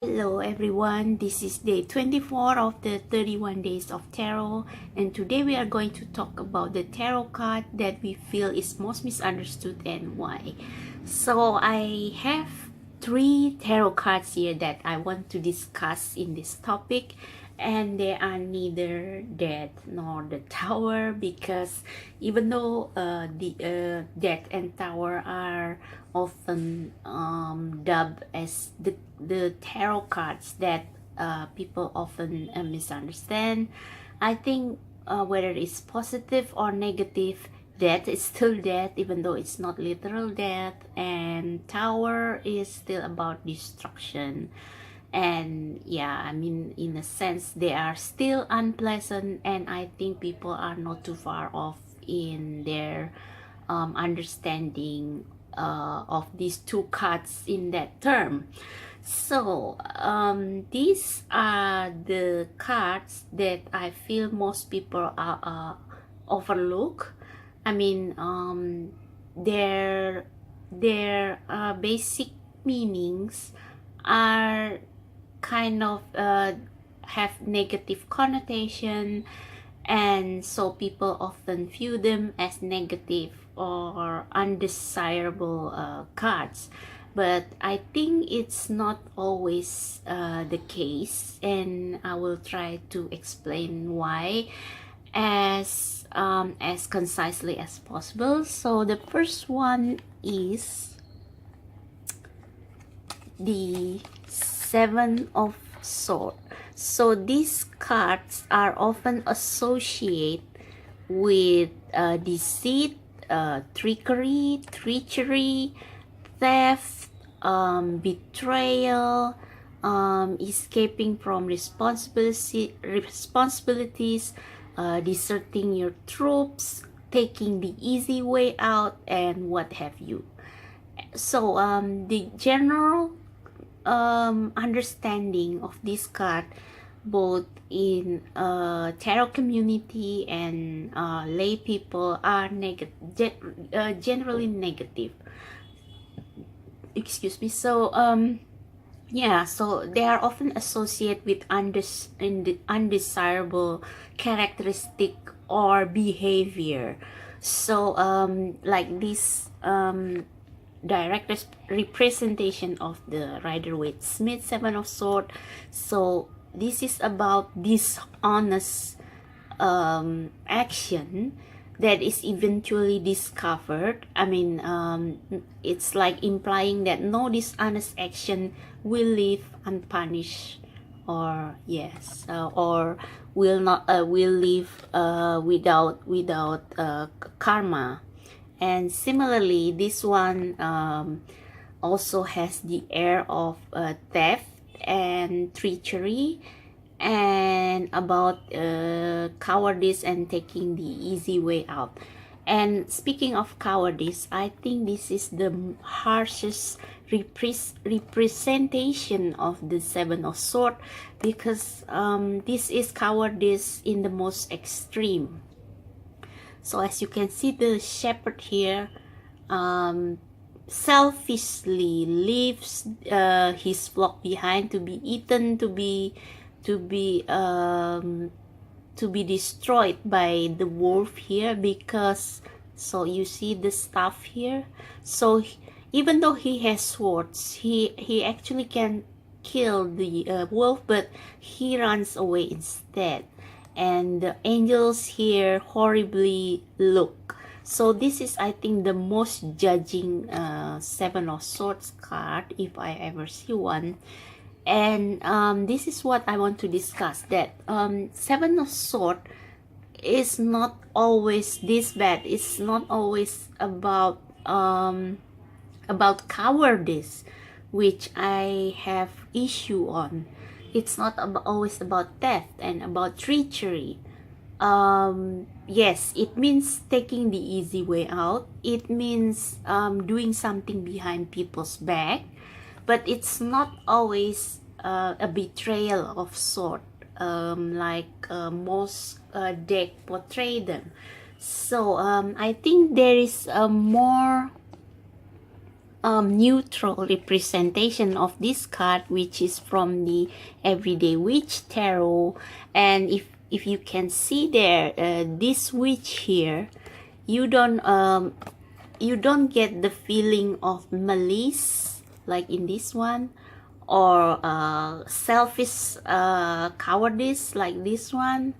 Hello everyone, this is day 24 of the 31 days of tarot, and today we are going to talk about the tarot card that we feel is most misunderstood and why. So I have three tarot cards here that I want to discuss in this topic, and they are neither death nor the tower, because even though the death and tower are often dubbed as the tarot cards that people often misunderstand, I think whether it's positive or negative, death is still death, even though it's not literal death, and tower is still about destruction. And yeah, I mean, in a sense they are still unpleasant, and I think people are not too far off in their understanding of these two cards in that term. So these are the cards that I feel most people are overlook. I mean, their basic meanings are kind of have negative connotation, and so people often view them as negative or undesirable cards. But I think it's not always the case, and I will try to explain why as concisely as possible. So the first one is the Seven of Swords. So these cards are often associated with deceit, trickery, treachery, theft, betrayal, escaping from responsibilities, deserting your troops, taking the easy way out, and what have you. So the general understanding of this card, both in tarot community and lay people, are generally negative. Excuse me. So yeah, so they are often associated with undesirable characteristic or behavior. So like this direct representation of the Rider-Waite-Smith Seven of Swords. So this is about dishonest action that is eventually discovered. I mean, it's like implying that no dishonest action will leave unpunished, or yes, or will leave without karma. And similarly, this one also has the air of theft and treachery, and about cowardice and taking the easy way out. And speaking of cowardice, I think this is the harshest representation of the Seven of Swords, because this is cowardice in the most extreme. So as you can see, the shepherd here selfishly leaves his flock behind to be eaten, to be destroyed by the wolf here. Because, so you see the staff here, so even though he has swords, he actually can kill the wolf, but he runs away instead. And the angels here horribly look. So this is, I think, the most judging Seven of Swords card, if I ever see one. And this is what I want to discuss, that Seven of Swords is not always this bad. It's not always about cowardice, which I have issue on. It's not always about theft and about treachery. Yes, it means taking the easy way out. It means doing something behind people's back, but it's not always a betrayal of sort, like most deck portray them. So I think there is a more neutral representation of this card, which is from the Everyday Witch Tarot. And if you can see there, this witch here, you don't get the feeling of malice like in this one, or selfish cowardice like this one.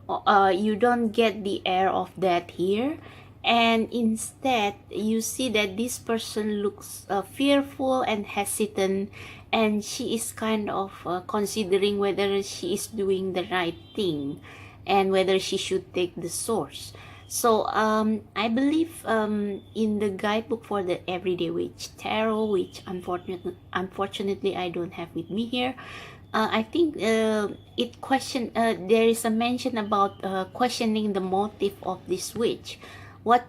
You don't get the air of that here, and instead you see that this person looks fearful and hesitant, and she is kind of considering whether she is doing the right thing and whether she should take the source. So I believe in the guidebook for the Everyday Witch Tarot, which unfortunately I don't have with me here, I think there is a mention about questioning the motive of this witch. What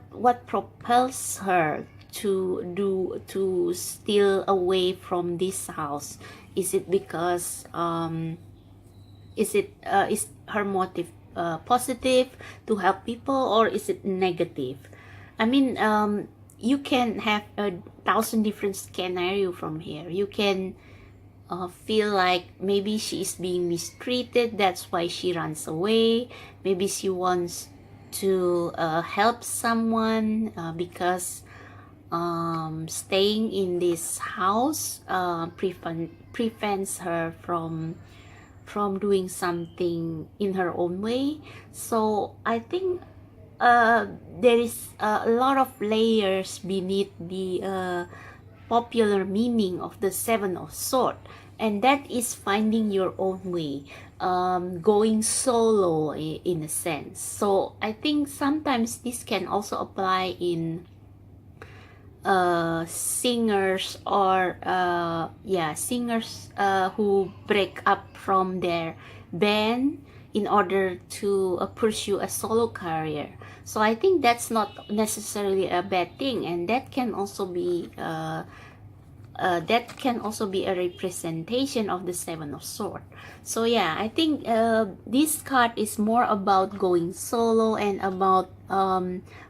propels her to steal away from this house? Is it because is her motive positive to help people, or is it negative? I mean, you can have 1,000 different scenario from here. You can feel like maybe she is being mistreated, that's why she runs away. Maybe she wants to help someone because staying in this house prevents her from doing something in her own way. So I think there is a lot of layers beneath the popular meaning of the Seven of Swords, and that is finding your own way, going solo in a sense. So I think sometimes this can also apply in singers, or singers who break up from their band in order to pursue a solo career. So I think that's not necessarily a bad thing, and that can also be a representation of the Seven of Swords. So yeah, I think this card is more about going solo and about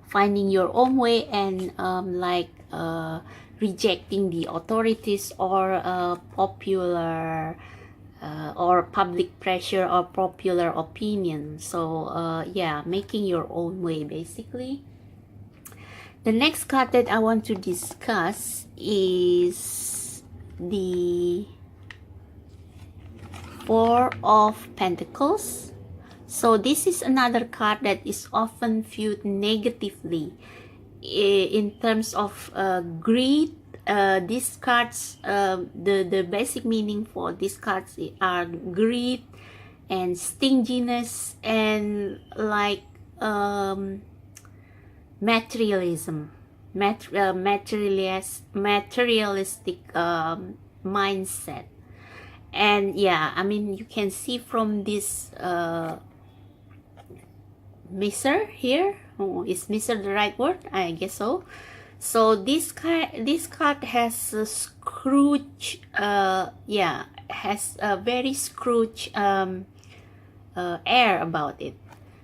finding your own way, and rejecting the authorities or popular or public pressure or popular opinion. So yeah, making your own way basically. The next card that I want to discuss is the Four of Pentacles. So this is another card that is often viewed negatively in terms of greed. These cards, the basic meaning for these cards are greed and stinginess and materialism, materialistic mindset. And yeah, I mean, you can see from this miser here. Oh, is miser the right word? I guess so. So this card has a Scrooge, has a very Scrooge air about it.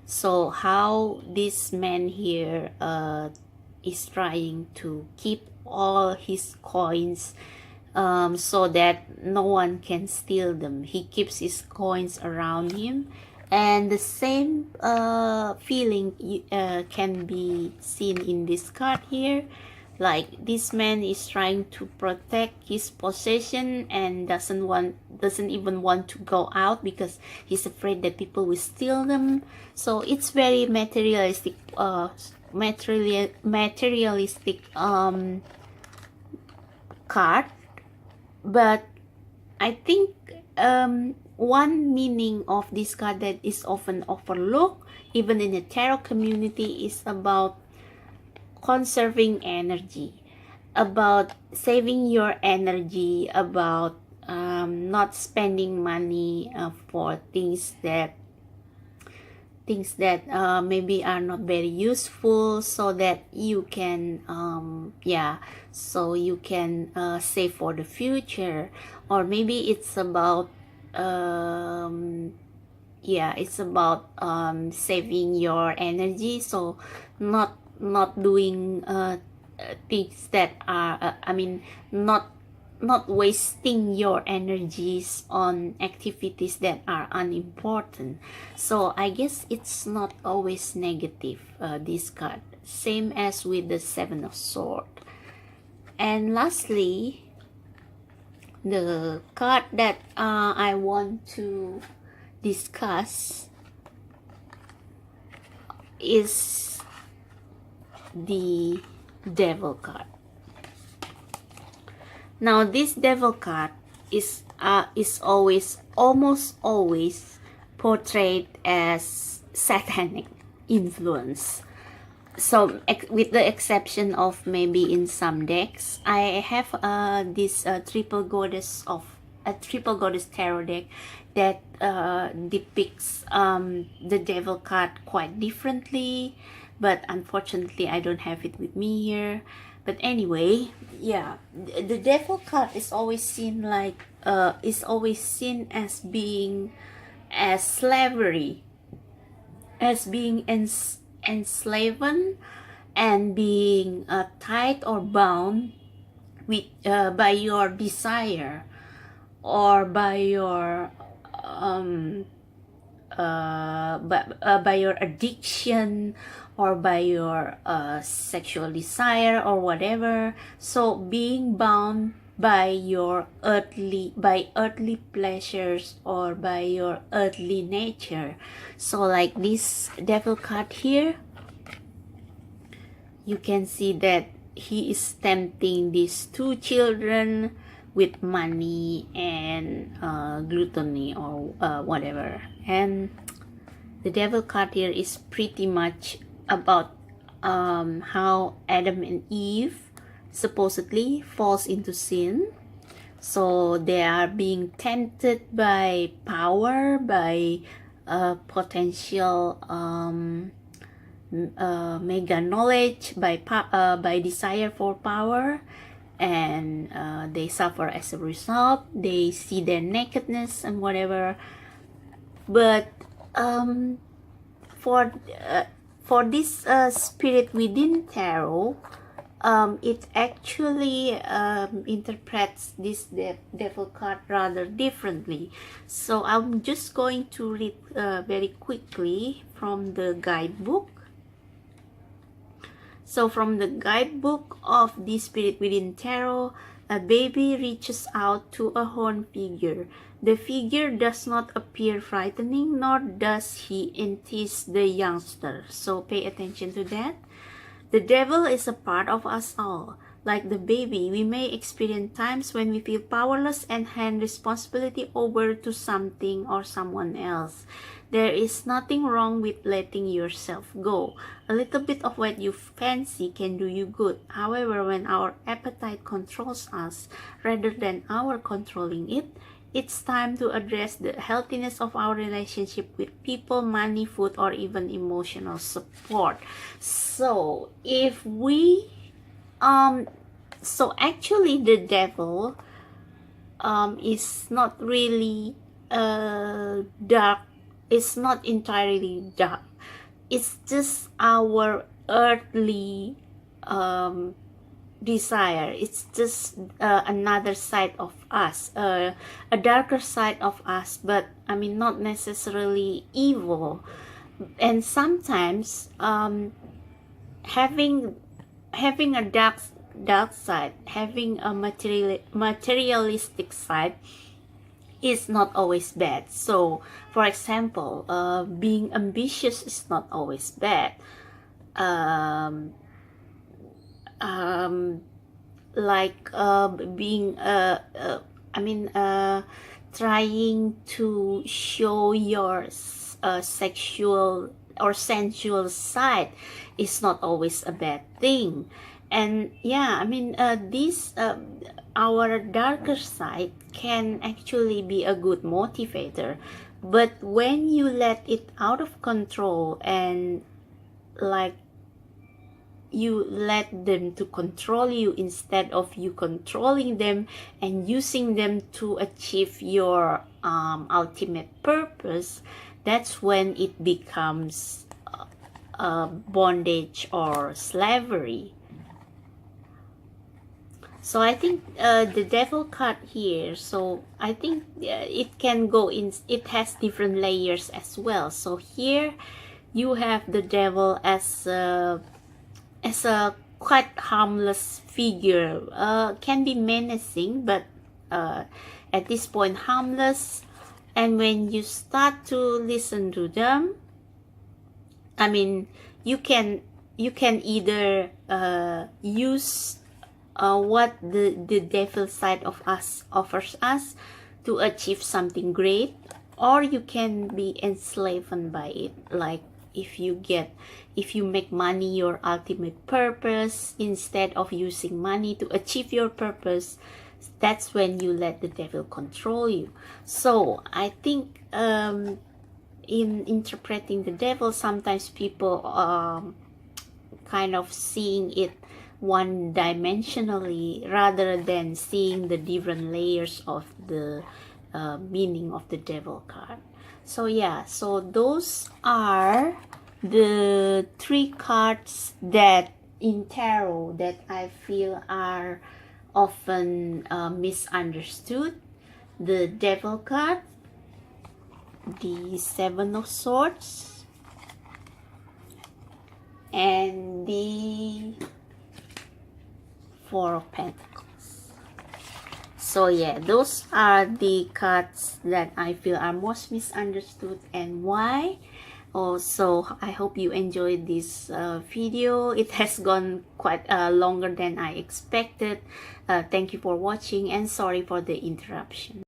So how this man here is trying to keep all his coins so that no one can steal them. He keeps his coins around him, and the same feeling can be seen in this card here. Like this man is trying to protect his possession and doesn't even want to go out because he's afraid that people will steal them. So it's very materialistic card. But I think one meaning of this card that is often overlooked even in the tarot community is about conserving energy, about saving your energy, about not spending money for things that maybe are not very useful, so that you can save for the future. Or maybe it's about saving your energy, so not doing things that are not wasting your energies on activities that are unimportant. So I guess it's not always negative, this card, same as with the Seven of Swords. And lastly, the card that I want to discuss is the Devil card. Now this Devil card is almost always portrayed as satanic influence. So with the exception of maybe in some decks, I have this triple goddess tarot deck that depicts the Devil card quite differently, but unfortunately I don't have it with me here. But anyway, yeah, the Devil card is always seen like as being as slavery, as being enslaved and being tied or bound with by your desire, or by your by your addiction, or by your sexual desire or whatever. So being bound by your earthly pleasures, or by your earthly nature. So like this Devil card here, you can see that he is tempting these two children with money and gluttony, or whatever. And the Devil card here is pretty much about how Adam and Eve supposedly falls into sin. So they are being tempted by power, by potential mega knowledge, by desire for power, and they suffer as a result. They see their nakedness and whatever. But for this Spirit Within tarot, it actually interprets this Devil card rather differently. So I'm just going to read very quickly from the guidebook. So from the guidebook of the Spirit Within tarot, a baby reaches out to a horned figure. The figure does not appear frightening, nor does he entice the youngster. So pay attention to that. The devil is a part of us all. Like the baby, we may experience times when we feel powerless and hand responsibility over to something or someone else. There is nothing wrong with letting yourself go. A little bit of what you fancy can do you good. However, when our appetite controls us rather than our controlling it, it's time to address the healthiness of our relationship with people, money, food, or even emotional support. So if we so actually the devil is not really dark. It's not entirely dark. It's just our earthly desire. It's just another side of us, a darker side of us, but I mean not necessarily evil. And sometimes having a dark side, having a materialistic side is not always bad. So for example, being ambitious is not always bad. Like being trying to show your sexual or sensual side is not always a bad thing. And yeah, this our darker side can actually be a good motivator, but when you let it out of control and like you let them to control you instead of you controlling them and using them to achieve your ultimate purpose, that's when it becomes bondage or slavery. So I think the devil card here, so I think it can go in, it has different layers as well. So here you have the devil as a quite harmless figure, can be menacing, but at this point harmless. And when you start to listen to them, I mean, you can either use what the devil side of us offers us to achieve something great, or you can be enslaved by it. Like if you make money your ultimate purpose instead of using money to achieve your purpose, that's when you let the devil control you. So I think in interpreting the devil, sometimes people kind of seeing it one dimensionally rather than seeing the different layers of the meaning of the devil card. So yeah, so those are the 3 cards that in tarot that I feel are often misunderstood. The devil card, the 7 of Swords, and the 4 of Pentacles. So yeah, those are the cards that I feel are most misunderstood and why. Also, I hope you enjoyed this video. It has gone quite longer than I expected. Thank you for watching and sorry for the interruption.